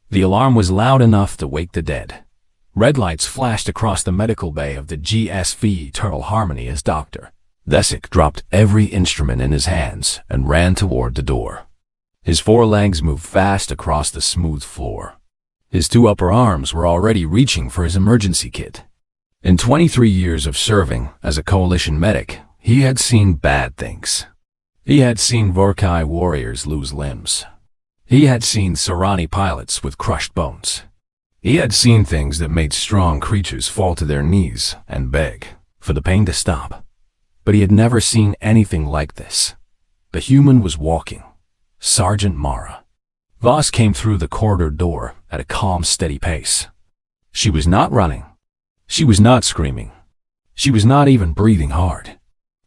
The alarm was loud enough to wake the dead. Red lights flashed across the medical bay of the GSV Eternal Harmony as Dr. Thesic dropped every instrument in his hands and ran toward the door. His forelegs moved fast across the smooth floor. His two upper arms were already reaching for his emergency kit. In 23 years of serving as a coalition medic, he had seen bad things. He had seen Vorkai warriors lose limbs. He had seen Sarani pilots with crushed bones. He had seen things that made strong creatures fall to their knees and beg for the pain to stop. But he had never seen anything like this. The human was walking. Sergeant Mara Voss came through the corridor door at a calm, steady pace. She was not running. She was not screaming. She was not even breathing hard.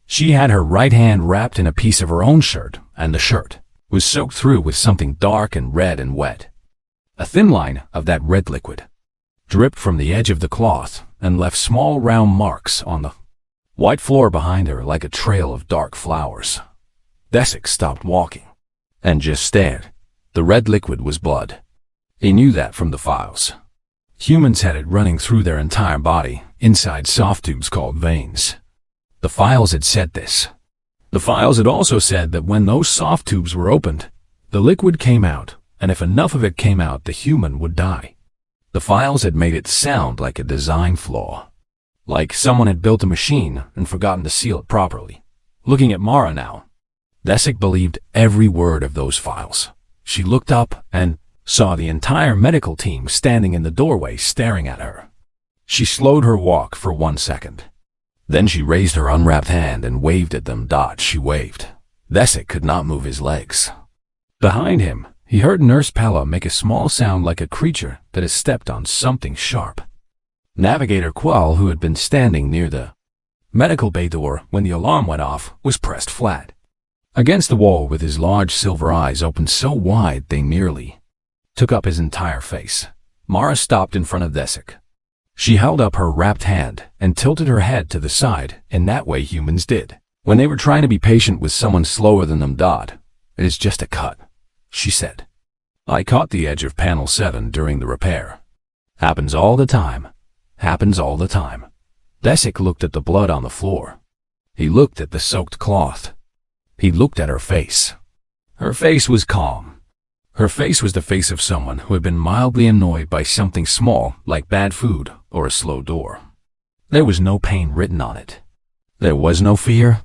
She had her right hand wrapped in a piece of her own shirt, and the shirt was soaked through with something dark and red and wet. A thin line of that red liquid dripped from the edge of the cloth and left small round marks on the white floor behind her like a trail of dark flowers. Thesic stopped walking and just stared. The red liquid was blood. He knew that from the files. Humans had it running through their entire body, inside soft tubes called veins. The files had said this. The files had also said that when those soft tubes were opened, the liquid came out, and if enough of it came out, the human would die. The files had made it sound like a design flaw. Like someone had built a machine and forgotten to seal it properly. Looking at Mara now, Thesic believed every word of those files. She looked up and saw the entire medical team standing in the doorway staring at her. She slowed her walk for 1 second. Then she raised her unwrapped hand and waved at them. She waved. Thesic could not move his legs. Behind him, he heard Nurse Pella make a small sound like a creature that has stepped on something sharp. Navigator Qual, who had been standing near the medical bay door when the alarm went off, was pressed flat against the wall with his large silver eyes opened so wide they nearly took up his entire face. Mara stopped in front of Thesic. She held up her wrapped hand and tilted her head to the side in that way humans did when they were trying to be patient with someone slower than them. It is just a cut, she said. I caught the edge of panel 7 during the repair. Happens all the time. Happens all the time. Thesic looked at the blood on the floor. He looked at the soaked cloth. He looked at her face. Her face was calm. Her face was the face of someone who had been mildly annoyed by something small, like bad food or a slow door. There was no pain written on it. There was no fear.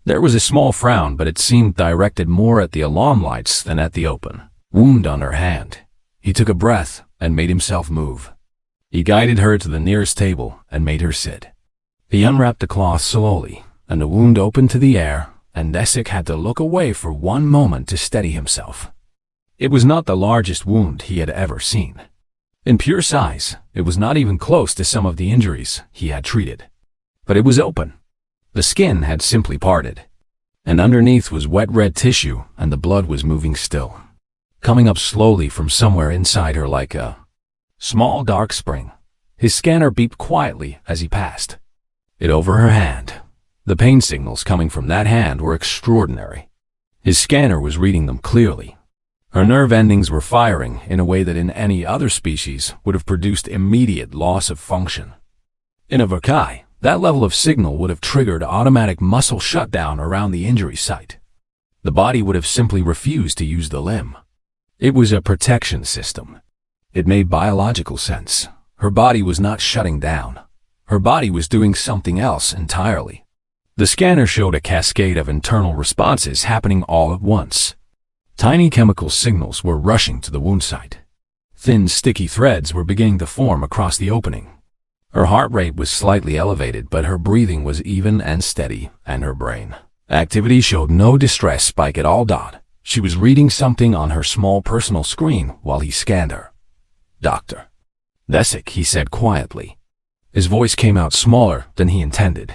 There was a small frown, but it seemed directed more at the alarm lights than at the open wound on her hand. He took a breath and made himself move. He guided her to the nearest table and made her sit. He unwrapped the cloth slowly, and the wound opened to the air, and Thesic had to look away for 1 moment to steady himself. It was not the largest wound he had ever seen. In pure size, it was not even close to some of the injuries he had treated. But it was open. The skin had simply parted, and underneath was wet red tissue, and the blood was moving still, coming up slowly from somewhere inside her like a small dark spring. His scanner beeped quietly as he passed it over her hand. The pain signals coming from that hand were extraordinary. His scanner was reading them clearly. Her nerve endings were firing in a way that in any other species would have produced immediate loss of function. In a Vorkai, that level of signal would have triggered automatic muscle shutdown around the injury site. The body would have simply refused to use the limb. It was a protection system. It made biological sense. Her body was not shutting down. Her body was doing something else entirely. The scanner showed a cascade of internal responses happening all at once. Tiny chemical signals were rushing to the wound site. Thin, sticky threads were beginning to form across the opening. Her heart rate was slightly elevated, but her breathing was even and steady, and her brain activity showed no distress spike at all. She was reading something on her small personal screen while he scanned her. Dr. Thesic, he said quietly. His voice came out smaller than he intended.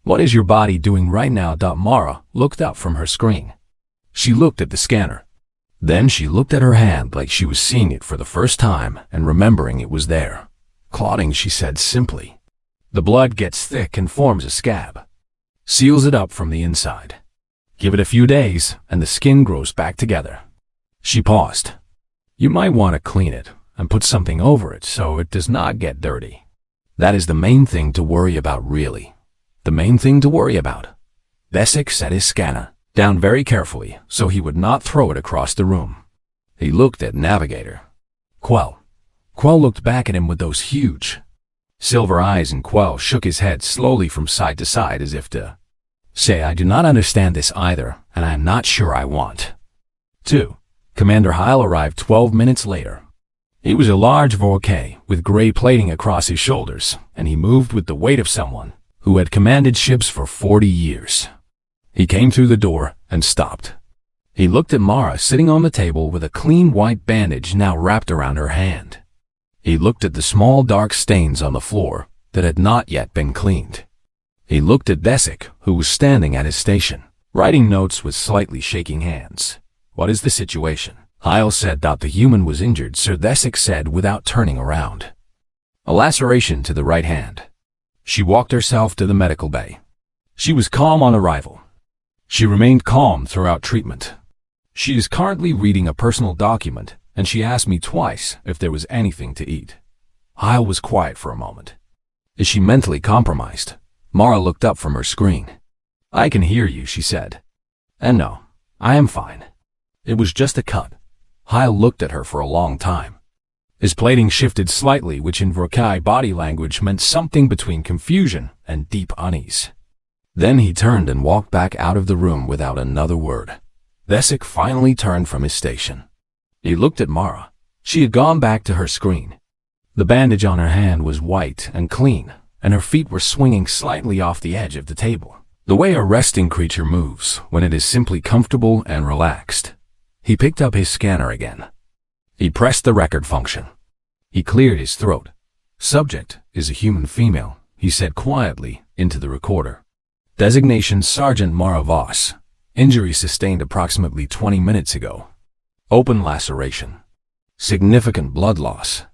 What is your body doing right now? Mara looked up from her screen. She looked at the scanner. Then she looked at her hand like she was seeing it for the first time and remembering it was there. Clotting, she said simply. The blood gets thick and forms a scab. Seals it up from the inside. Give it a few days and the skin grows back together. She paused. You might want to clean it, and put something over it so it does not get dirty. That is the main thing to worry about, really. The main thing to worry about. Besic set his scanner down very carefully so he would not throw it across the room. He looked at Navigator. Quell looked back at him with those huge silver eyes, and Quell shook his head slowly from side to side as if to say, I do not understand this either, and I am not sure I want to. Commander Heil arrived 12 minutes later. He was a large Vorkay with gray plating across his shoulders, and he moved with the weight of someone who had commanded ships for 40 years. He came through the door and stopped. He looked at Mara sitting on the table with a clean white bandage now wrapped around her hand. He looked at the small dark stains on the floor that had not yet been cleaned. He looked at Besic, who was standing at his station, writing notes with slightly shaking hands. What is the situation? Heil said that the human was injured, Sir. Besic said without turning around. A laceration to the right hand. She walked herself to the medical bay. She was calm on arrival. She remained calm throughout treatment. She is currently reading a personal document, and she asked me twice if there was anything to eat. Heil was quiet for a moment. Is she mentally compromised? Mara looked up from her screen. I can hear you, she said. And no, I am fine. It was just a cut. Heil looked at her for a long time. His plating shifted slightly, which in Vorkay body language meant something between confusion and deep unease. Then he turned and walked back out of the room without another word. Besic finally turned from his station. He looked at Mara. She had gone back to her screen. The bandage on her hand was white and clean, and her feet were swinging slightly off the edge of the table, the way a resting creature moves when it is simply comfortable and relaxed. He picked up his scanner again. He pressed the record function. He cleared his throat. Subject is a human female, he said quietly into the recorder. Designation Sergeant Mara Voss. Injury sustained approximately 20 minutes ago. Open laceration. Significant blood loss.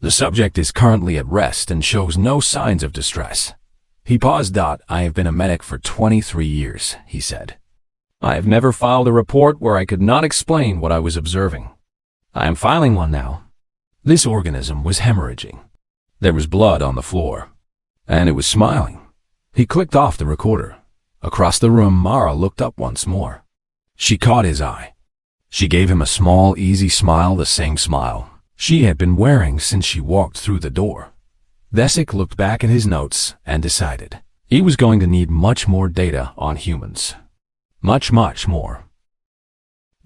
The subject is currently at rest and shows no signs of distress. He paused. I have been a medic for 23 years, he said. I have never filed a report where I could not explain what I was observing. I am filing one now. This organism was hemorrhaging. There was blood on the floor. And it was smiling. He clicked off the recorder. Across the room, Mara looked up once more. She caught his eye. She gave him a small, easy smile, the same smile she had been wearing since she walked through the door. Besic looked back at his notes and decided he was going to need much more data on humans. Much more.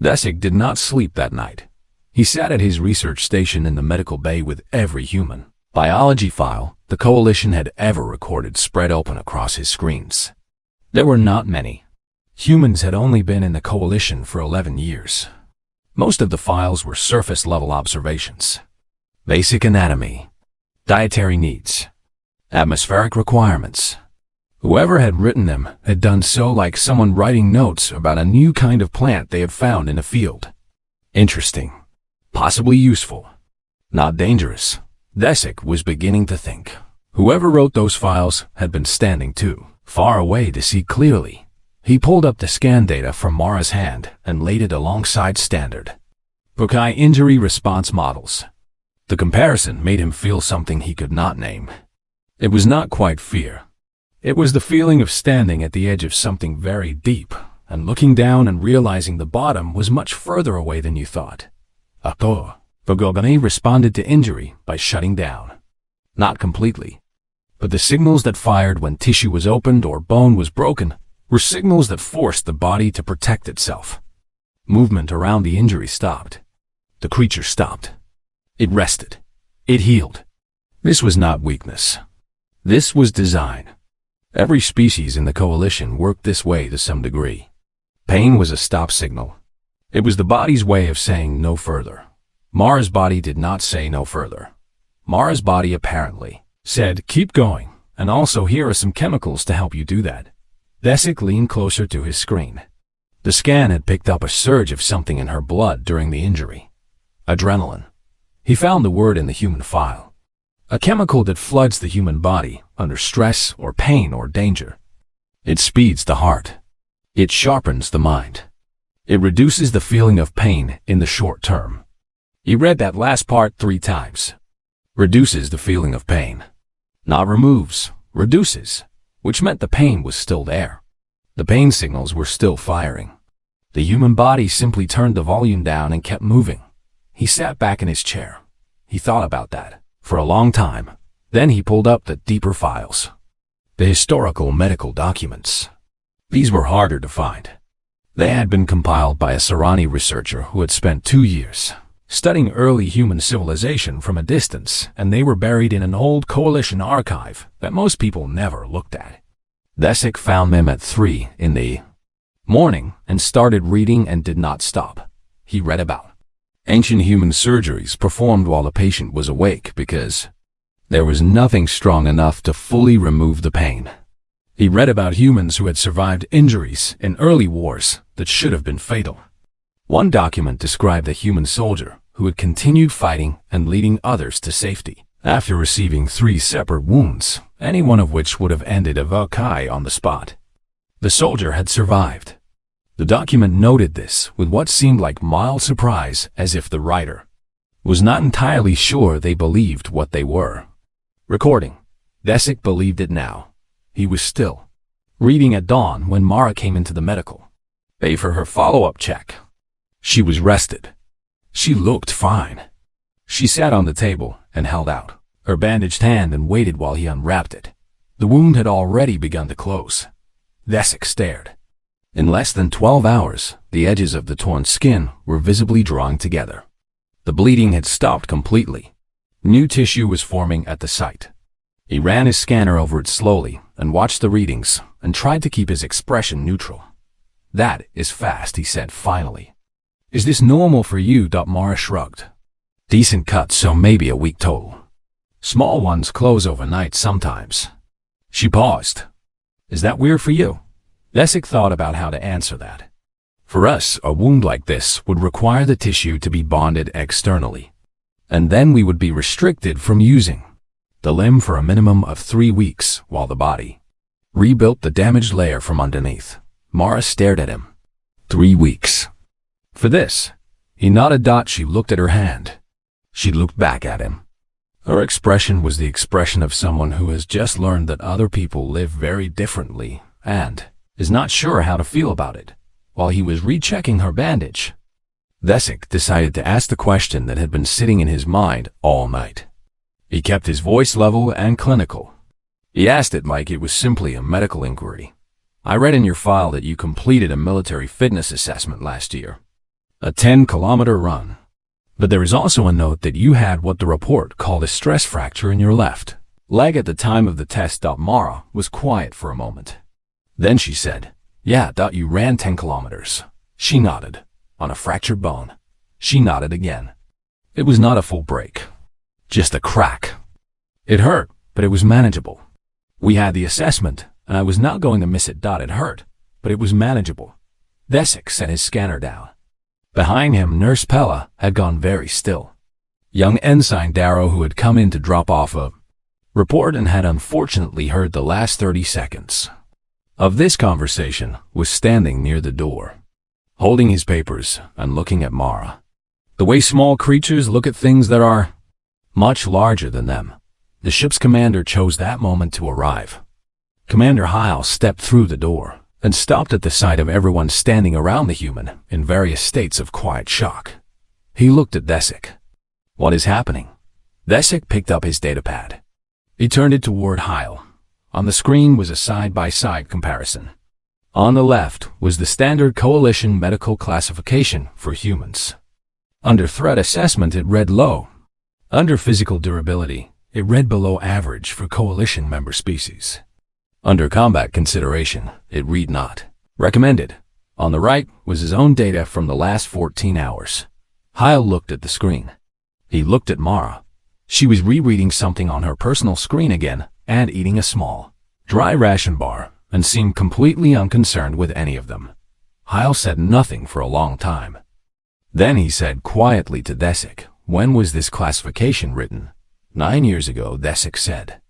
Besic did not sleep that night. He sat at his research station in the medical bay with every human biology file the Coalition had ever recorded spread open across his screens. There were not many. Humans had only been in the Coalition for 11 years. Most of the files were surface-level observations. Basic anatomy, dietary needs, atmospheric requirements. Whoever had written them had done so like someone writing notes about a new kind of plant they had found in a field. Interesting. Possibly useful. Not dangerous. Besic was beginning to think. Whoever wrote those files had been standing too far away to see clearly. He pulled up the scan data from Mara's hand and laid it alongside standard Vorkay injury response models. The comparison made him feel something he could not name. It was not quite fear. It was the feeling of standing at the edge of something very deep and looking down and realizing the bottom was much further away than you thought. Vorkay responded to injury by shutting down. Not completely. But the signals that fired when tissue was opened or bone was broken were signals that forced the body to protect itself. Movement around the injury stopped. The creature stopped. It rested. It healed. This was not weakness. This was design. Every species in the Coalition worked this way to some degree. Pain was a stop signal. It was the body's way of saying no further. Mara's body did not say no further. Mara's body apparently said, keep going, and also here are some chemicals to help you do that. Besic leaned closer to his screen. The scan had picked up a surge of something in her blood during the injury. Adrenaline. He found the word in the human file. A chemical that floods the human body under stress or pain or danger. It speeds the heart. It sharpens the mind. It reduces the feeling of pain in the short term. He read that last part 3 times. Reduces the feeling of pain. Not removes, reduces, which meant the pain was still there. The pain signals were still firing. The human body simply turned the volume down and kept moving. He sat back in his chair. He thought about that for a long time. Then he pulled up the deeper files. The historical medical documents. These were harder to find. They had been compiled by a Serrani researcher who had spent 2 years studying early human civilization from a distance, and they were buried in an old coalition archive that most people never looked at. Desic found them at 3 in the morning and started reading and did not stop. He read about ancient human surgeries performed while the patient was awake because there was nothing strong enough to fully remove the pain. He read about humans who had survived injuries in early wars that should have been fatal. One document described a human soldier who had continued fighting and leading others to safety after receiving 3 separate wounds, any one of which would have ended a Valkyrie on the spot. The soldier had survived. The document noted this with what seemed like mild surprise, as if the writer was not entirely sure they believed what they were. Recording. Desic believed it now. He was still reading at dawn when Mara came into the medical bay for her follow-up check. She was rested. She looked fine. She sat on the table and held out her bandaged hand and waited while he unwrapped it. The wound had already begun to close. Desic stared. In less than 12 hours, the edges of the torn skin were visibly drawing together. The bleeding had stopped completely. New tissue was forming at the site. He ran his scanner over it slowly and watched the readings and tried to keep his expression neutral. "That is fast," he said finally. "Is this normal for you?" Mara shrugged. "Decent cut, so maybe a week total. Small ones close overnight sometimes." She paused. "Is that weird for you?" Desic thought about how to answer that. "For us, a wound like this would require the tissue to be bonded externally, and then we would be restricted from using the limb for a minimum of 3 weeks while the body rebuilt the damaged layer from underneath." Mara stared at him. 3 weeks. For this, he nodded. She looked at her hand. She looked back at him. Her expression was the expression of someone who has just learned that other people live very differently and is not sure how to feel about it. While he was rechecking her bandage, Desic decided to ask the question that had been sitting in his mind all night. He kept his voice level and clinical. He asked it like it was simply a medical inquiry. "I read in your file that you completed a military fitness assessment last year. A 10-kilometer run. But there is also a note that you had what the report called a stress fracture in your left leg at the time of the test." Mara was quiet for a moment. Then she said, "Yeah, you ran 10 kilometers. She nodded. "On a fractured bone." She nodded again. "It was not a full break. Just a crack. It hurt, but it was manageable. We had the assessment, and I was not going to miss it. It hurt, but it was manageable." Desic set his scanner down. Behind him, Nurse Pella had gone very still. Young Ensign Darrow, who had come in to drop off a report and had unfortunately heard the last 30 seconds of this conversation, was standing near the door, holding his papers and looking at Mara. The way small creatures look at things that are much larger than them. The ship's commander chose that moment to arrive. Commander Heil stepped through the door and stopped at the sight of everyone standing around the human in various states of quiet shock. He looked at Desic. "What is happening?" Desic picked up his datapad. He turned it toward Heil. On the screen was a side-by-side comparison. On the left was the standard coalition medical classification for humans. Under threat assessment, it read low. Under physical durability, it read below average for coalition member species. Under combat consideration, it read not recommended. On the right was his own data from the last 14 hours. Heil looked at the screen. He looked at Mara. She was rereading something on her personal screen again and eating a small, dry ration bar and seemed completely unconcerned with any of them. Heil said nothing for a long time. Then he said quietly to Desic, "When was this classification written?" 9 years ago, Desic said.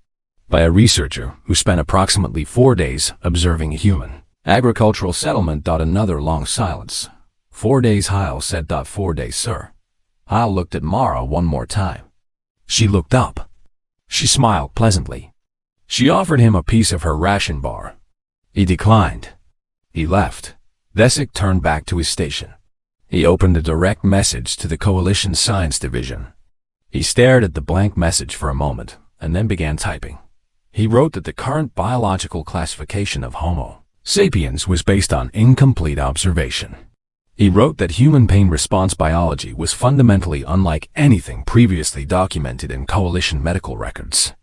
By a researcher who spent approximately 4 days observing a human agricultural settlement. Another long silence. 4 days, Heil said. 4 days, sir. I looked at Mara one more time. She looked up. She smiled pleasantly. She offered him a piece of her ration bar. He declined. He left. Vesic turned back to his station. He opened a direct message to the Coalition Science Division. He stared at the blank message for a moment, and then began typing. He wrote that the current biological classification of Homo sapiens was based on incomplete observation. He wrote that human pain response biology was fundamentally unlike anything previously documented in Coalition medical records.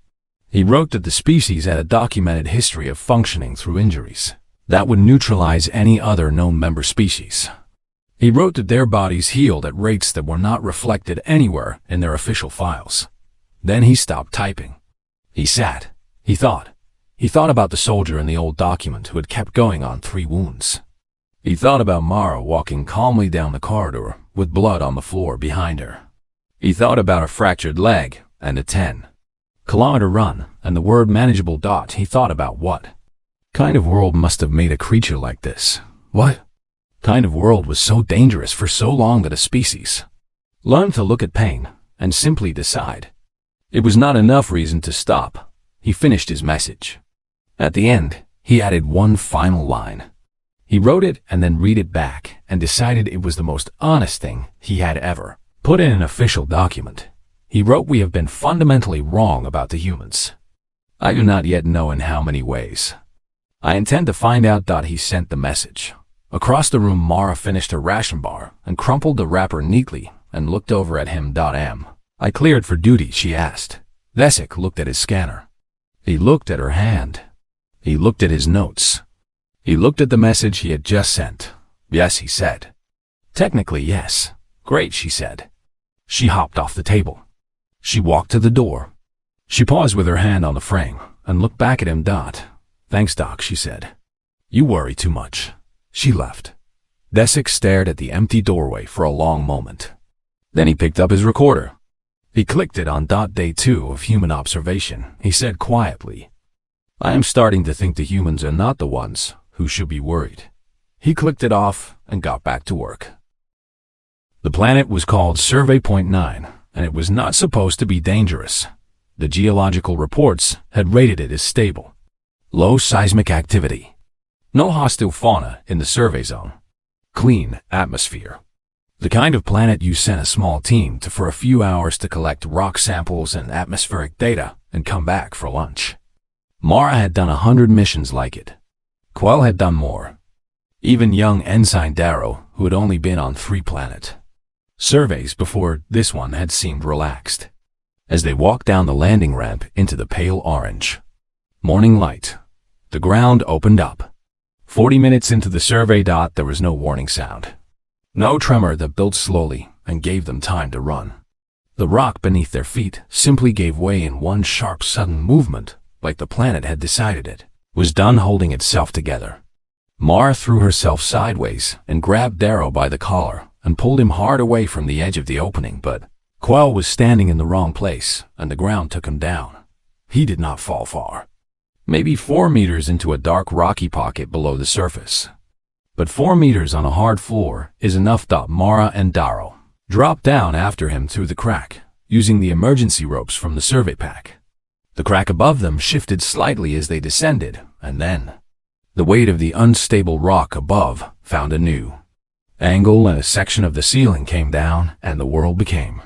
He wrote that the species had a documented history of functioning through injuries that would neutralize any other known member species. He wrote that their bodies healed at rates that were not reflected anywhere in their official files. Then he stopped typing. He sat. He thought. He thought about the soldier in the old document who had kept going on 3 wounds. He thought about Mara walking calmly down the corridor with blood on the floor behind her. He thought about a fractured leg and a 10-kilometer run and the word manageable. He thought about what kind of world must have made a creature like this. What kind of world was so dangerous for so long that a species learned to look at pain and simply decide? It was not enough reason to stop. He finished his message. At the end, he added one final line. He wrote it and then read it back and decided it was the most honest thing he had ever put in an official document. He wrote, "We have been fundamentally wrong about the humans. I do not yet know in how many ways. I intend to find out." He sent the message. Across the room, Mara finished her ration bar and crumpled the wrapper neatly and looked over at him. "Am I cleared for duty?" she asked. Vesic looked at his scanner. He looked at her hand. He looked at his notes. He looked at the message he had just sent. "Yes," he said. "Technically, yes." "Great," she said. She hopped off the table. She walked to the door. She paused with her hand on the frame and looked back at him. "Thanks, Doc," she said. "You worry too much." She left. Vesic stared at the empty doorway for a long moment. Then he picked up his recorder. He clicked it on Day 2 of human observation. He said quietly, "I am starting to think the humans are not the ones who should be worried." He clicked it off and got back to work. The planet was called Survey Point 9, and it was not supposed to be dangerous. The geological reports had rated it as stable. Low seismic activity. No hostile fauna in the survey zone. Clean atmosphere. The kind of planet you sent a small team to for a few hours to collect rock samples and atmospheric data and come back for lunch. Mara had done 100 missions like it. Quell had done more. Even young Ensign Darrow, who had only been on 3 planet surveys before this one, had seemed relaxed. As they walked down the landing ramp into the pale orange morning light, the ground opened up. 40 minutes into the survey. There was no warning sound. No tremor that built slowly and gave them time to run. The rock beneath their feet simply gave way in one sharp sudden movement, like the planet had decided it was done holding itself together. Mara threw herself sideways and grabbed Darrow by the collar and pulled him hard away from the edge of the opening, but Quell was standing in the wrong place and the ground took him down. He did not fall far. Maybe 4 meters into a dark rocky pocket below the surface. But 4 meters on a hard floor is enough. Mara and Darrow dropped down after him through the crack, using the emergency ropes from the survey pack. The crack above them shifted slightly as they descended, and then the weight of the unstable rock above found a new angle and a section of the ceiling came down, and the world became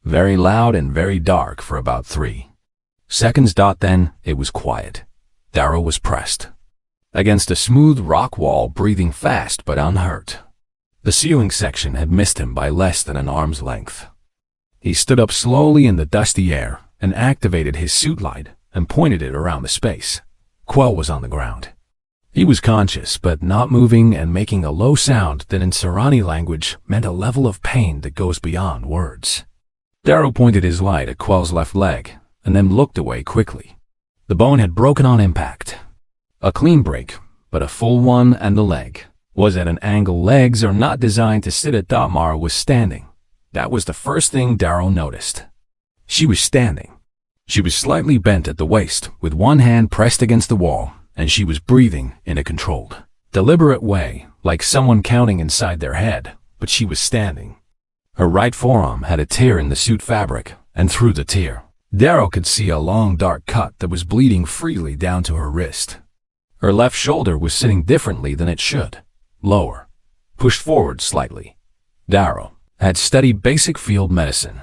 very loud and very dark for about 3 seconds. Then it was quiet. Darrow was pressed against a smooth rock wall, breathing fast but unhurt. The ceiling section had missed him by less than an arm's length. He stood up slowly in the dusty air and activated his suit light and pointed it around the space. Quell was on the ground. He was conscious but not moving and making a low sound that in Serani language meant a level of pain that goes beyond words. Darrow pointed his light at Quell's left leg and then looked away quickly. The bone had broken on impact. A clean break, but a full one, and the leg was at an angle. Legs are not designed to sit at. Mara was standing. That was the first thing Darrow noticed. She was standing. She was slightly bent at the waist, with one hand pressed against the wall, and she was breathing in a controlled, deliberate way, like someone counting inside their head, but she was standing. Her right forearm had a tear in the suit fabric, and through the tear, Darrow could see a long dark cut that was bleeding freely down to her wrist. Her left shoulder was sitting differently than it should, lower, pushed forward slightly. Darrow had studied basic field medicine.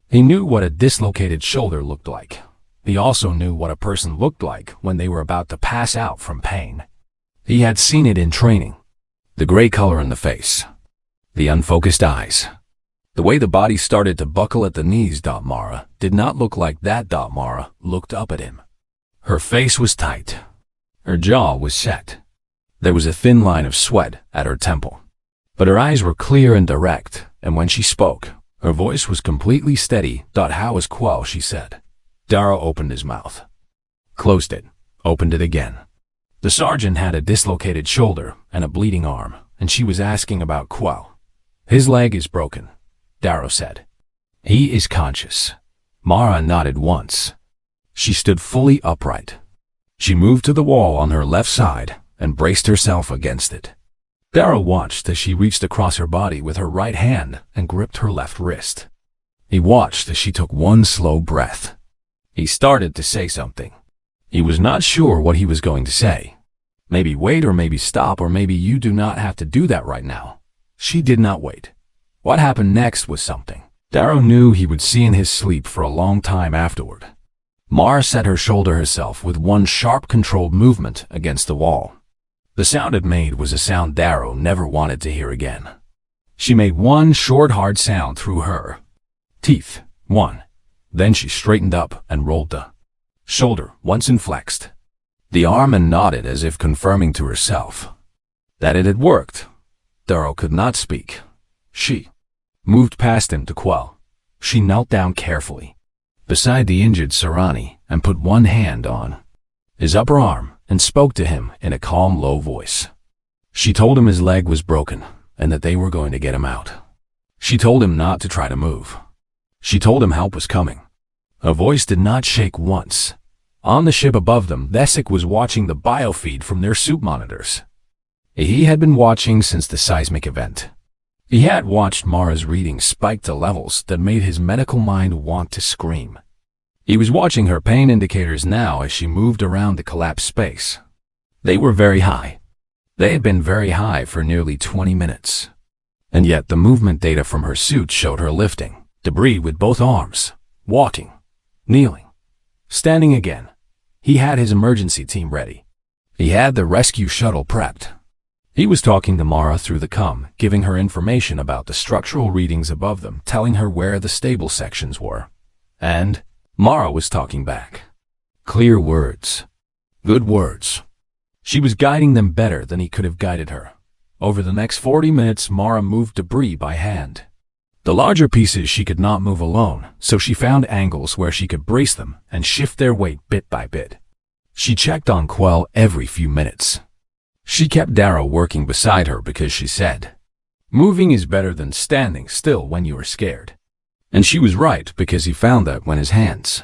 He knew what a dislocated shoulder looked like. He also knew what a person looked like when they were about to pass out from pain. He had seen it in training. The gray color in the face, the unfocused eyes, the way the body started to buckle at the knees. Mara did not look like that. Mara looked up at him. Her face was tight. Her jaw was set. There was a thin line of sweat at her temple. But her eyes were clear and direct, and when she spoke, her voice was completely steady. How is Quell? She said. Darrow opened his mouth, closed it, opened it again. The sergeant had a dislocated shoulder and a bleeding arm, and she was asking about Quell. His leg is broken, Darrow said. He is conscious. Mara nodded once. She stood fully upright. She moved to the wall on her left side and braced herself against it. Darrow watched as she reached across her body with her right hand and gripped her left wrist. He watched as she took one slow breath. He started to say something. He was not sure what he was going to say. Maybe wait, or maybe stop, or maybe you do not have to do that right now. She did not wait. What happened next was something Darrow knew he would see in his sleep for a long time afterward. Mara set her shoulder herself with one sharp, controlled movement against the wall. The sound it made was a sound Darrow never wanted to hear again. She made one short, hard sound through her teeth. One. Then she straightened up and rolled the shoulder once and flexed the arm and nodded as if confirming to herself that it had worked. Darrow could not speak. She moved past him to Quell. She knelt down carefully beside the injured Serrani and put one hand on his upper arm and spoke to him in a calm, low voice. She told him his leg was broken and that they were going to get him out. She told him not to try to move. She told him help was coming. Her voice did not shake once. On the ship above them, Thesic was watching the biofeed from their suit monitors. He had been watching since the seismic event. He had watched Mara's readings spike to levels that made his medical mind want to scream. He was watching her pain indicators now as she moved around the collapsed space. They were very high. They had been very high for nearly 20 minutes. And yet the movement data from her suit showed her lifting debris with both arms, walking, kneeling, standing again. He had his emergency team ready. He had the rescue shuttle prepped. He was talking to Mara through the comm, giving her information about the structural readings above them, telling her where the stable sections were. And Mara was talking back. Clear words. Good words. She was guiding them better than he could have guided her. Over the next 40 minutes, Mara moved debris by hand. The larger pieces she could not move alone, so she found angles where she could brace them and shift their weight bit by bit. She checked on Quell every few minutes. She kept Darrow working beside her because she said, moving is better than standing still when you are scared. And she was right, because he found that when his hands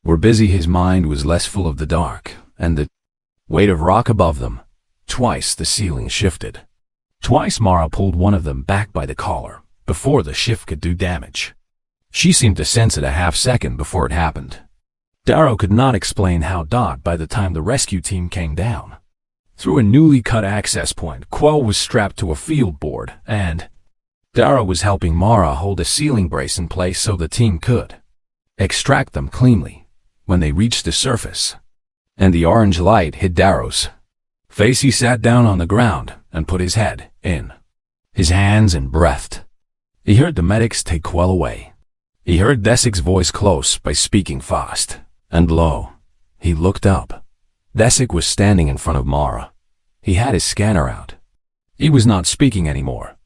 were busy, his mind was less full of the dark and the weight of rock above them. Twice the ceiling shifted. Twice Mara pulled one of them back by the collar before the shift could do damage. She seemed to sense it a half-second before it happened. Darrow could not explain how. By the time the rescue team came down through a newly cut access point, Quell was strapped to a field board, and Darrow was helping Mara hold a ceiling brace in place so the team could extract them cleanly when they reached the surface. And the orange light hit Darrow's face. He sat down on the ground and put his head in his hands and breathed. He heard the medics take Quell away. He heard Thesic's voice close by, speaking fast and low. He looked up. Thesic was standing in front of Mara. He had his scanner out. He was not speaking anymore.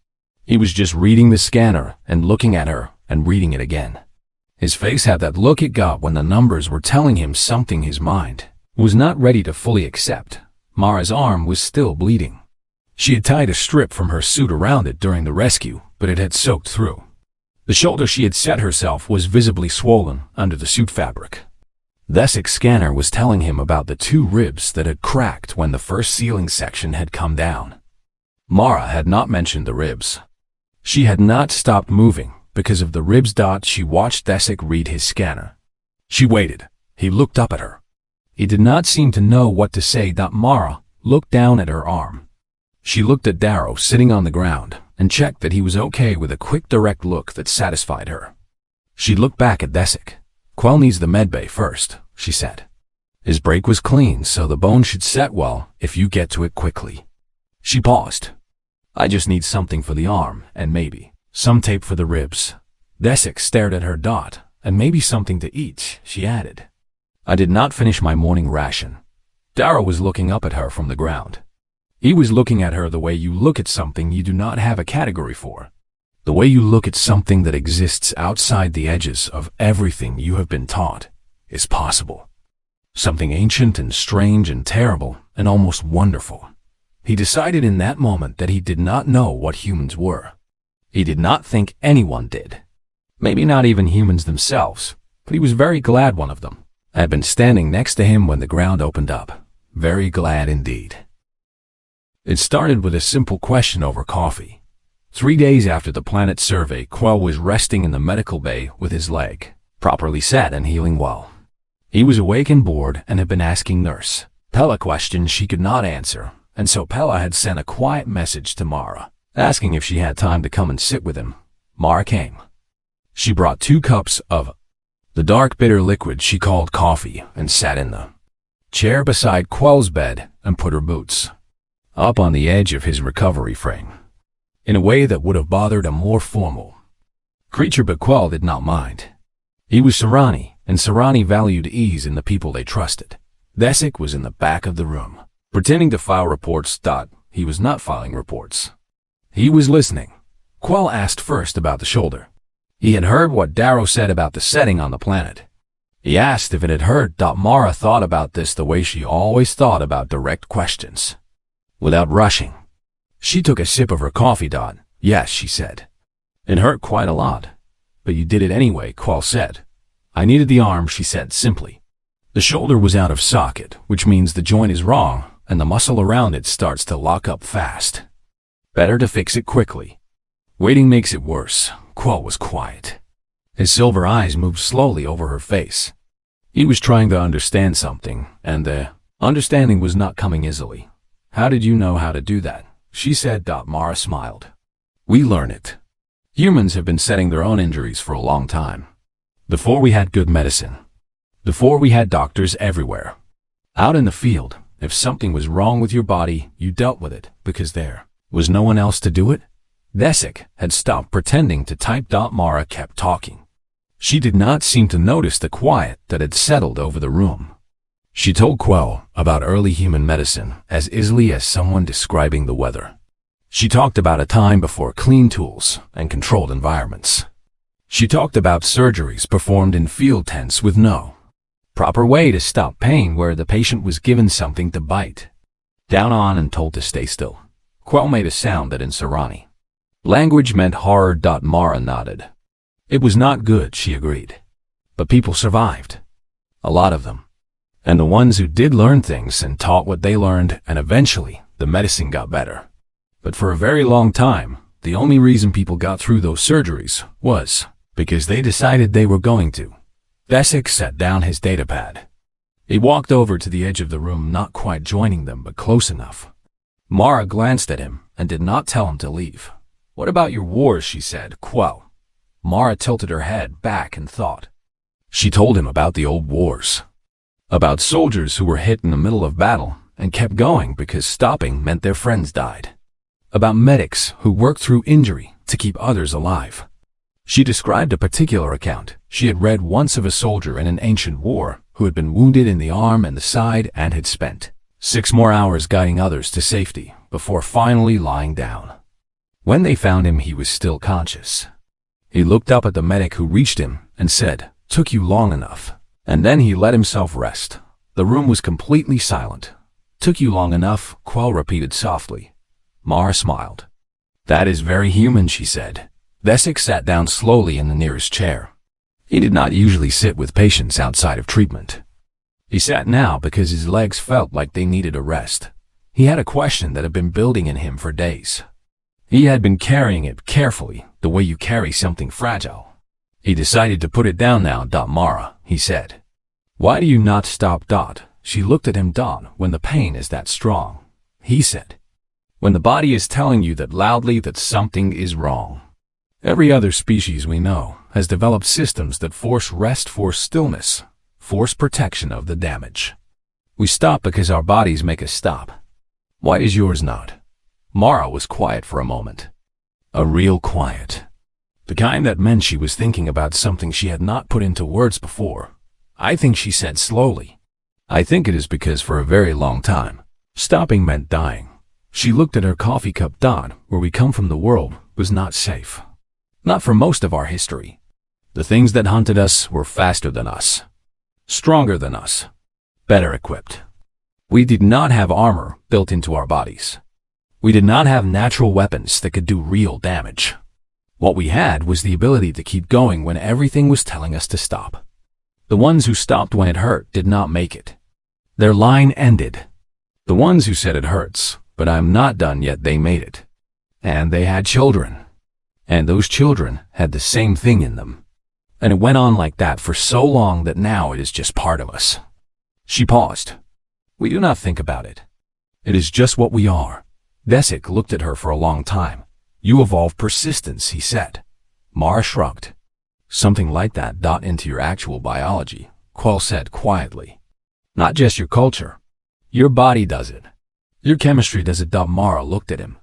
He was just reading the scanner and looking at her and reading it again. His face had that look it got when the numbers were telling him something his mind was not ready to fully accept. Mara's arm was still bleeding. She had tied a strip from her suit around it during the rescue, but it had soaked through. The shoulder she had set herself was visibly swollen under the suit fabric. Thesic's scanner was telling him about the 2 ribs that had cracked when the first ceiling section had come down. Mara had not mentioned the ribs. She had not stopped moving because of the ribs. She watched Desik read his scanner. She waited. He looked up at her. He did not seem to know what to say. Mara looked down at her arm. She looked at Darrow sitting on the ground and checked that he was okay with a quick direct look that satisfied her. She looked back at Desik. Quell needs the medbay first, she said. His break was clean, so the bone should set well if you get to it quickly. She paused. I just need something for the arm, and maybe some tape for the ribs. Desik stared at her. And maybe something to eat, she added. I did not finish my morning ration. Darrow was looking up at her from the ground. He was looking at her the way you look at something you do not have a category for. The way you look at something that exists outside the edges of everything you have been taught is possible. Something ancient and strange and terrible and almost wonderful. He decided in that moment that he did not know what humans were. He did not think anyone did. Maybe not even humans themselves, but he was very glad one of them had been standing next to him when the ground opened up. Very glad indeed. It started with a simple question over coffee. 3 days after the planet survey, Quell was resting in the medical bay with his leg properly set and healing well. He was awake and bored and had been asking Nurse Pella questions she could not answer, and so Pella had sent a quiet message to Mara, asking if she had time to come and sit with him. Mara came. She brought 2 cups of the dark bitter liquid she called coffee and sat in the chair beside Quell's bed and put her boots up on the edge of his recovery frame in a way that would have bothered a more formal creature, but Quell did not mind. He was Serani, and Serani valued ease in the people they trusted. Desik was in the back of the room, pretending to file reports. He was not filing reports. He was listening. Quell asked first about the shoulder. He had heard what Darrow said about the setting on the planet. He asked if it had hurt. Mara thought about this the way she always thought about direct questions, without rushing. She took a sip of her coffee. Yes, she said. It hurt quite a lot. But you did it anyway, Quell said. I needed the arm, she said simply. The shoulder was out of socket, which means the joint is wrong, and the muscle around it starts to lock up fast. Better to fix it quickly. Waiting makes it worse. Quell was quiet. His silver eyes moved slowly over her face. He was trying to understand something, and the understanding was not coming easily. How did you know how to do that? She said. Mara smiled. We learn it. Humans have been setting their own injuries for a long time. Before we had good medicine. Before we had doctors everywhere. Out in the field, if something was wrong with your body, you dealt with it because there was no one else to do it. Desik had stopped pretending to type. Mara kept talking. She did not seem to notice the quiet that had settled over the room. She told Quell about early human medicine as easily as someone describing the weather. She talked about a time before clean tools and controlled environments. She talked about surgeries performed in field tents with no proper way to stop pain, where the patient was given something to bite down on and told to stay still. Quell made a sound that in Serani language meant horror. Mara nodded. It was not good, she agreed. But people survived. A lot of them. And the ones who did learn things and taught what they learned, and eventually the medicine got better. But for a very long time, the only reason people got through those surgeries was because they decided they were going to. Desik set down his datapad. He walked over to the edge of the room, not quite joining them, but close enough. Mara glanced at him and did not tell him to leave. What about your wars, she said. Quell. Mara tilted her head back and thought. She told him about the old wars. About soldiers who were hit in the middle of battle and kept going because stopping meant their friends died. About medics who worked through injury to keep others alive. She described a particular account she had read once of a soldier in an ancient war who had been wounded in the arm and the side and had spent 6 more hours guiding others to safety before finally lying down. When they found him, he was still conscious. He looked up at the medic who reached him and said, "Took you long enough." And then he let himself rest. The room was completely silent. "Took you long enough," Quell repeated softly. Mara smiled. "That is very human," she said. Desik sat down slowly in the nearest chair. He did not usually sit with patients outside of treatment. He sat now because his legs felt like they needed a rest. He had a question that had been building in him for days. He had been carrying it carefully, the way you carry something fragile. He decided to put it down now, Mara, he said. Why do you not stop? She looked at him. When the pain is that strong, he said. When the body is telling you that loudly that something is wrong. Every other species we know has developed systems that force rest, force stillness, force protection of the damage. We stop because our bodies make us stop. Why is yours not? Mara was quiet for a moment. A real quiet. The kind that meant she was thinking about something she had not put into words before. I think, she said slowly. I think it is because for a very long time, stopping meant dying. She looked at her coffee cup. Where we come from, the world was not safe. Not for most of our history. The things that hunted us were faster than us, stronger than us, better equipped. We did not have armor built into our bodies. We did not have natural weapons that could do real damage. What we had was the ability to keep going when everything was telling us to stop. The ones who stopped when it hurt did not make it. Their line ended. The ones who said it hurts, but I'm not done yet, they made it. And they had children. And those children had the same thing in them. And it went on like that for so long that now it is just part of us. She paused. We do not think about it. It is just what we are. Desik looked at her for a long time. You evolve persistence, he said. Mara shrugged. Something like that. Into your actual biology, Quell said quietly. Not just your culture. Your body does it. Your chemistry does it. Mara looked at him.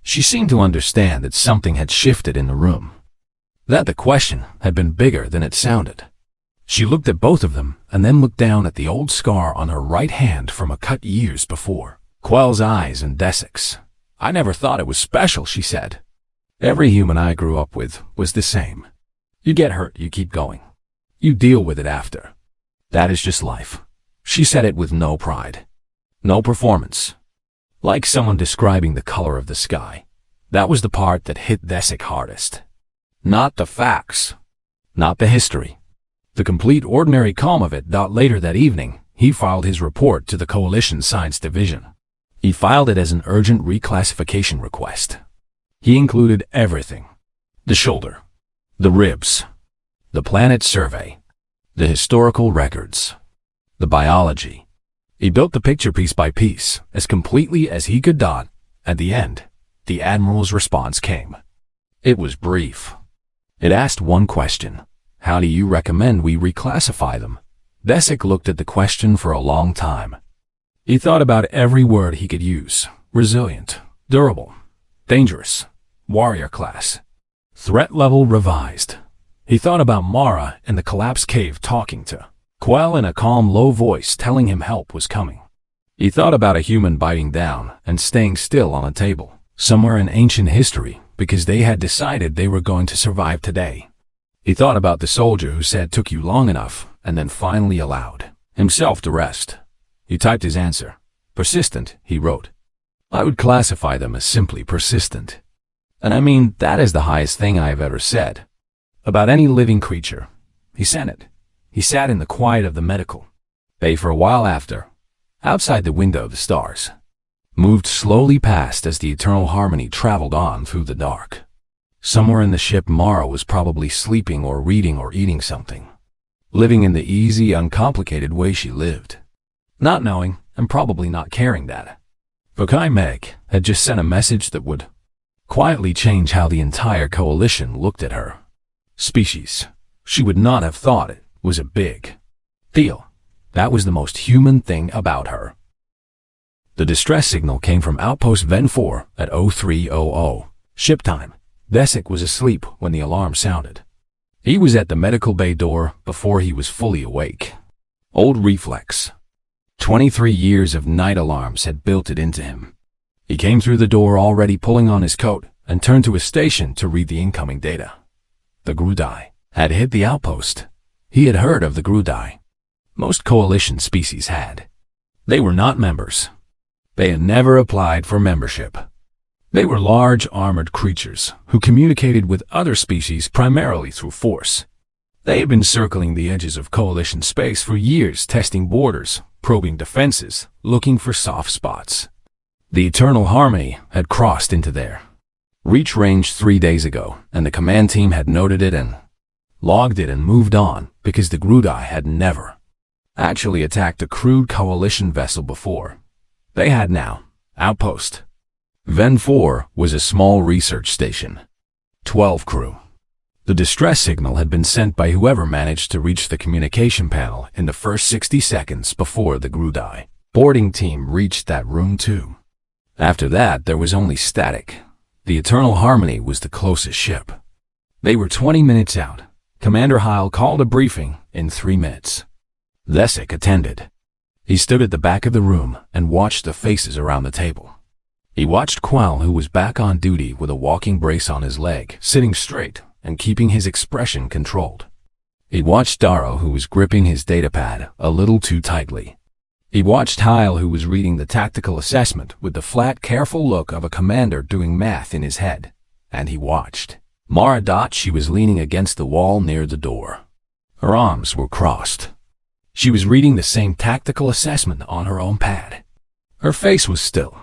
She seemed to understand that something had shifted in the room. That the question had been bigger than it sounded. She looked at both of them and then looked down at the old scar on her right hand from a cut years before. Quell's eyes and Desik's. I never thought it was special, she said. Every human I grew up with was the same. You get hurt, you keep going. You deal with it after. That is just life. She said it with no pride. No performance. Like someone describing the color of the sky. That was the part that hit Desik hardest. Not the facts. Not the history. The complete ordinary calm of it. Later that evening, he filed his report to the Coalition Science Division. He filed it as an urgent reclassification request. He included everything. The shoulder. The ribs. The planet survey. The historical records. The biology. He built the picture piece by piece, as completely as he could. At the end, the Admiral's response came. It was brief. It asked one question. How do you recommend we reclassify them? Desik looked at the question for a long time. He thought about every word he could use. Resilient, durable, dangerous, warrior class, threat level revised. He thought about Mara in the collapsed cave talking to Quell in a calm, low voice telling him help was coming. He thought about a human biting down and staying still on a table, somewhere in ancient history, because they had decided they were going to survive today. He thought about the soldier who said took you long enough and then finally allowed himself to rest. He typed his answer. Persistent, he wrote. I would classify them as simply persistent. And I mean, that is the highest thing I have ever said. About any living creature. He sent it. He sat in the quiet of the medical bay for a while after. Outside the window, the stars moved slowly past as the eternal harmony traveled on through the dark. Somewhere in the ship, Mara was probably sleeping or reading or eating something. Living in the easy, uncomplicated way she lived. Not knowing, and probably not caring that Vokai Meg had just sent a message that would quietly change how the entire coalition looked at her. Species. She would not have thought it was a big deal. That was the most human thing about her. The distress signal came from Outpost Ven 4 at 0300 ship time. Desik was asleep when the alarm sounded. He was at the medical bay door before he was fully awake. Old reflex. 23 years of night alarms had built it into him. He came through the door already pulling on his coat and turned to his station to read the incoming data. The Grudai had hit the outpost. He had heard of the Grudai. Most coalition species had. They were not members. They had never applied for membership. They were large armored creatures who communicated with other species primarily through force. They had been circling the edges of coalition space for years, testing borders, probing defenses, looking for soft spots. The eternal harmony had crossed into there. Reach range 3 days ago, and the command team had noted it and logged it and moved on because the Grudai had never actually attacked a crewed coalition vessel before. They had now. Outpost. Ven 4 was a small research station. 12 crew. The distress signal had been sent by whoever managed to reach the communication panel in the first 60 seconds before the Grudai boarding team reached that room too. After that, there was only static. The Eternal Harmony was the closest ship. They were 20 minutes out. Commander Heil called a briefing in 3 minutes. Thesek attended. He stood at the back of the room and watched the faces around the table. He watched Quell, who was back on duty with a walking brace on his leg, sitting straight and keeping his expression controlled. He watched Darrow, who was gripping his datapad a little too tightly. He watched Heil, who was reading the tactical assessment with the flat, careful look of a commander doing math in his head. And he watched Mara. She was leaning against the wall near the door. Her arms were crossed. She was reading the same tactical assessment on her own pad. Her face was still.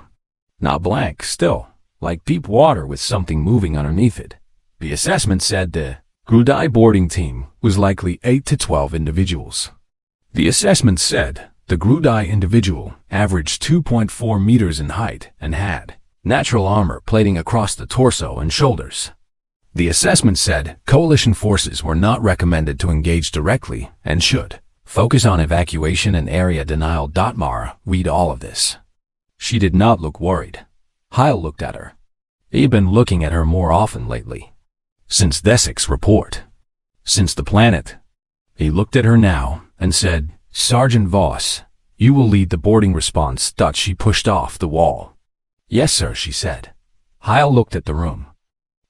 Not blank, still, like deep water with something moving underneath it. The assessment said the Grudai boarding team was likely 8 to 12 individuals. The assessment said the Grudai individual averaged 2.4 meters in height and had natural armor plating across the torso and shoulders. The assessment said coalition forces were not recommended to engage directly and should focus on evacuation and area denial. Mara read all of this. She did not look worried. Heil looked at her. He had been looking at her more often lately. Since Thesek's report. Since the planet. He looked at her now and said, "Sergeant Voss, you will lead the boarding response." She pushed off the wall. "Yes, sir," she said. Heil looked at the room.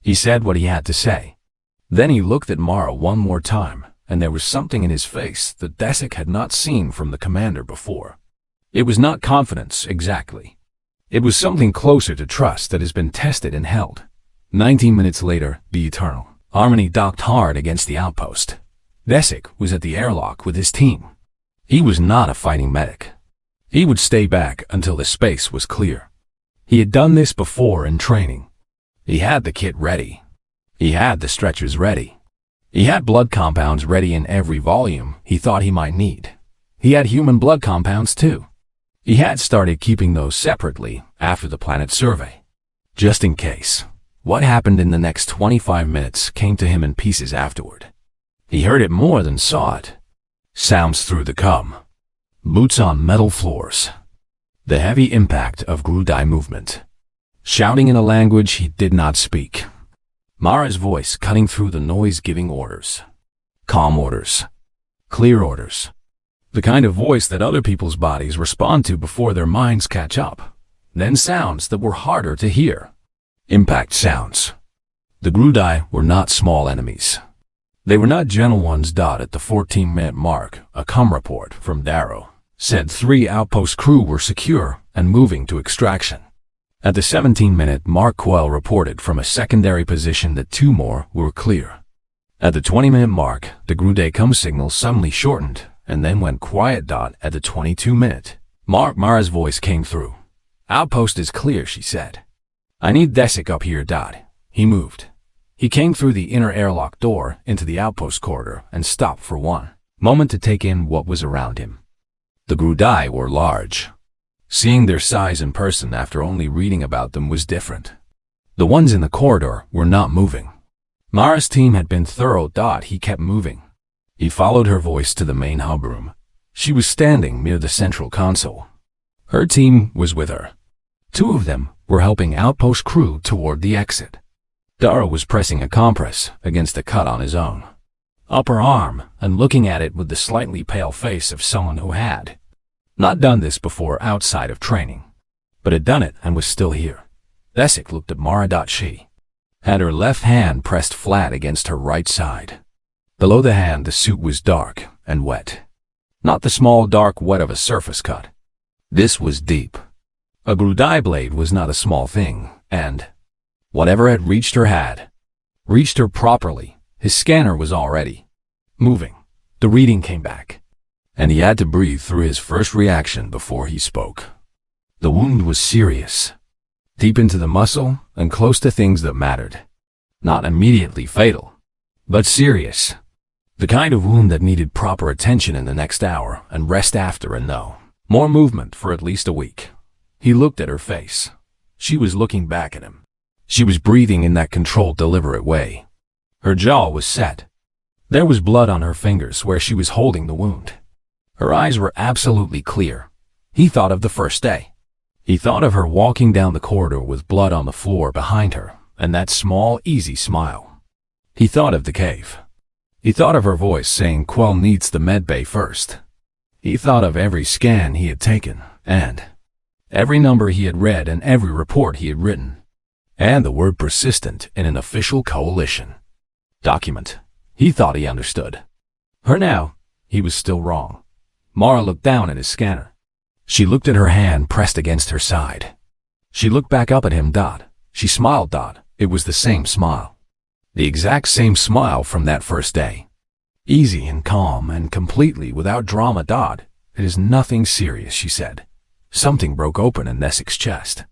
He said what he had to say. Then he looked at Mara one more time, and there was something in his face that Thesek had not seen from the commander before. It was not confidence, exactly. It was something closer to trust that has been tested and held. 19 minutes later, the Eternal Harmony docked hard against the outpost. Thesek was at the airlock with his team. He was not a fighting medic. He would stay back until the space was clear. He had done this before in training. He had the kit ready. He had the stretchers ready. He had blood compounds ready in every volume he thought he might need. He had human blood compounds too. He had started keeping those separately after the planet survey. Just in case. What happened in the next 25 minutes came to him in pieces afterward. He heard it more than saw it. Sounds through the cum. Boots on metal floors. The heavy impact of Grudai movement. Shouting in a language he did not speak. Mara's voice cutting through the noise, giving orders. Calm orders. Clear orders. The kind of voice that other people's bodies respond to before their minds catch up. Then sounds that were harder to hear. Impact sounds. The Grudai were not small enemies. They were not gentle ones. At the 14-minute mark, a comm report from Darrow said 3 outpost crew were secure and moving to extraction. At the 17-minute mark, Quell reported from a secondary position that 2 more were clear. At the 20-minute mark, the Grudai comm signal suddenly shortened and then went quiet. At the 22-minute mark, Mara's voice came through. "Outpost is clear," she said. "I need Thesek up here." He moved. He came through the inner airlock door into the outpost corridor and stopped for one moment to take in what was around him. The Grudai were large. Seeing their size in person after only reading about them was different. The ones in the corridor were not moving. Mara's team had been thorough. He kept moving. He followed her voice to the main hub room. She was standing near the central console. Her team was with her. 2 of them were helping outpost crew toward the exit. Darrow was pressing a compress against the cut on his own upper arm and looking at it with the slightly pale face of someone who had not done this before outside of training, but had done it and was still here. Thesek looked at Mara. She had her left hand pressed flat against her right side. Below the hand, the suit was dark and wet. Not the small dark wet of a surface cut. This was deep. A Grudai blade was not a small thing, and whatever had reached her had reached her properly. His scanner was already moving. The reading came back, and he had to breathe through his first reaction before he spoke. The wound was serious. deep into the muscle and close to things that mattered. Not immediately fatal, but serious. The kind of wound that needed proper attention in the next hour and rest after, and no more movement for at least a week. He looked at her face. She was looking back at him. She was breathing in that controlled, deliberate way. Her jaw was set. There was blood on her fingers where she was holding the wound. Her eyes were absolutely clear. He thought of the first day. He thought of her walking down the corridor with blood on the floor behind her, and that small, easy smile. He thought of the cave. He thought of her voice saying Quell needs the med bay first. He thought of every scan he had taken, and every number he had read, and every report he had written, and the word persistent in an official coalition document. He thought he understood her now. He was still wrong. Mara looked down at his scanner. She looked at her hand pressed against her side. She looked back up at him. She smiled. It was the same smile. The exact same smile from that first day. Easy and calm and completely without drama. It is nothing serious, she said. Something broke open in Nesic's chest.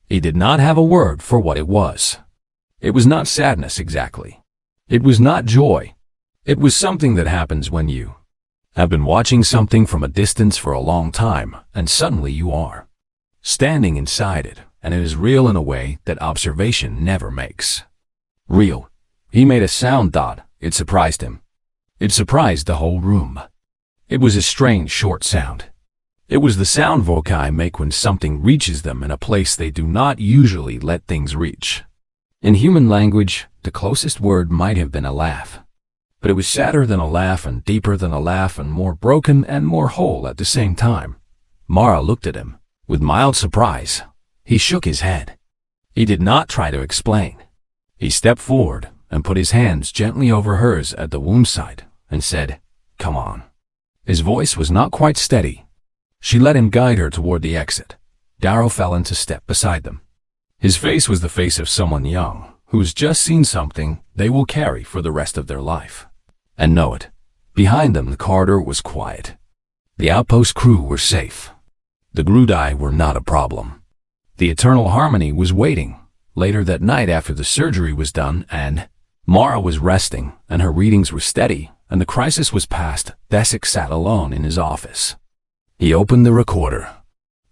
He did not have a word for what it was. It was not sadness exactly. It was not joy. It was something that happens when you have been watching something from a distance for a long time, and suddenly you are standing inside it, and it is real in a way that observation never makes real. He made a sound. It surprised him. It surprised the whole room. It was a strange, short sound. It was the sound voci make when something reaches them in a place they do not usually let things reach. In human language, the closest word might have been a laugh. But it was sadder than a laugh and deeper than a laugh and more broken and more whole at the same time. Mara looked at him with mild surprise. He shook his head. He did not try to explain. He stepped forward and put his hands gently over hers at the wound site and said, "Come on." His voice was not quite steady. She let him guide her toward the exit. Darrow fell into step beside them. His face was the face of someone young who has just seen something they will carry for the rest of their life and know it. Behind them, the corridor was quiet. The outpost crew were safe. The Grudai were not a problem. The Eternal Harmony was waiting. Later that night, after the surgery was done and Mara was resting and her readings were steady and the crisis was past, Nesic sat alone in his office. He opened the recorder.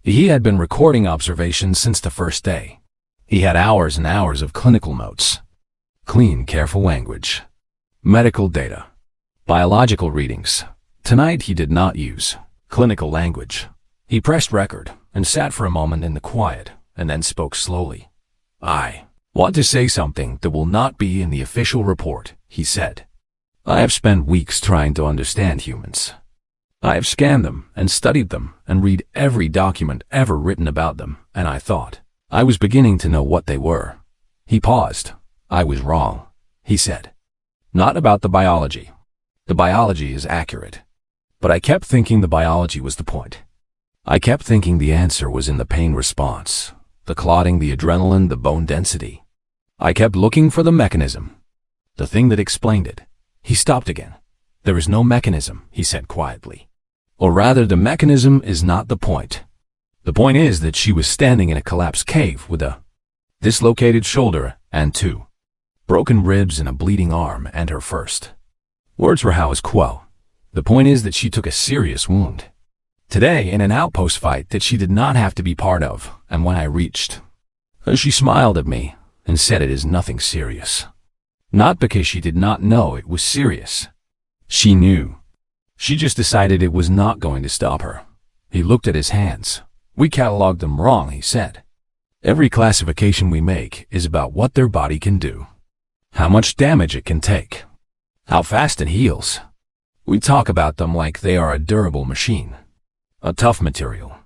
He had been recording observations since the first day. He had hours and hours of clinical notes. Clean, careful language. Medical data. Biological readings. Tonight he did not use clinical language. He pressed record and sat for a moment in the quiet and then spoke slowly. "I want to say something that will not be in the official report," he said. "I have spent weeks trying to understand humans. I have scanned them and studied them and read every document ever written about them, and I thought I was beginning to know what they were." He paused. "I was wrong," he said. "Not about the biology. The biology is accurate. But I kept thinking the biology was the point. I kept thinking the answer was in the pain response, the clotting, the adrenaline, the bone density. I kept looking for the mechanism, the thing that explained it." He stopped again. "There is no mechanism," he said quietly. "Or rather, the mechanism is not the point. The point is that she was standing in a collapsed cave with a dislocated shoulder and 2 broken ribs and a bleeding arm, and her first words were, 'How is Quell?' The point is that she took a serious wound today in an outpost fight that she did not have to be part of, and when I reached her, she smiled at me and said it is nothing serious. Not because she did not know it was serious. She knew. She just decided it was not going to stop her." He looked at his hands. "We cataloged them wrong," he said. "Every classification we make is about what their body can do, how much damage it can take, how fast it heals. We talk about them like they are a durable machine, a tough material.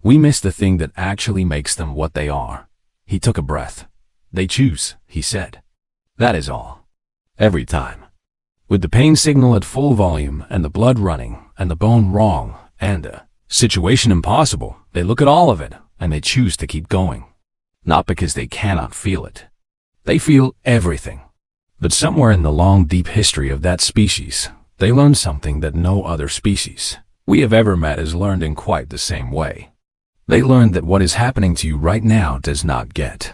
We miss the thing that actually makes them what they are." He took a breath. "They choose," he said. "That is all. Every time. With the pain signal at full volume and the blood running and the bone wrong and the situation impossible, they look at all of it and they choose to keep going. Not because they cannot feel it. They feel everything. But somewhere in the long, deep history of that species, they learned something that no other species we have ever met has learned in quite the same way. They learned that what is happening to you right now does not get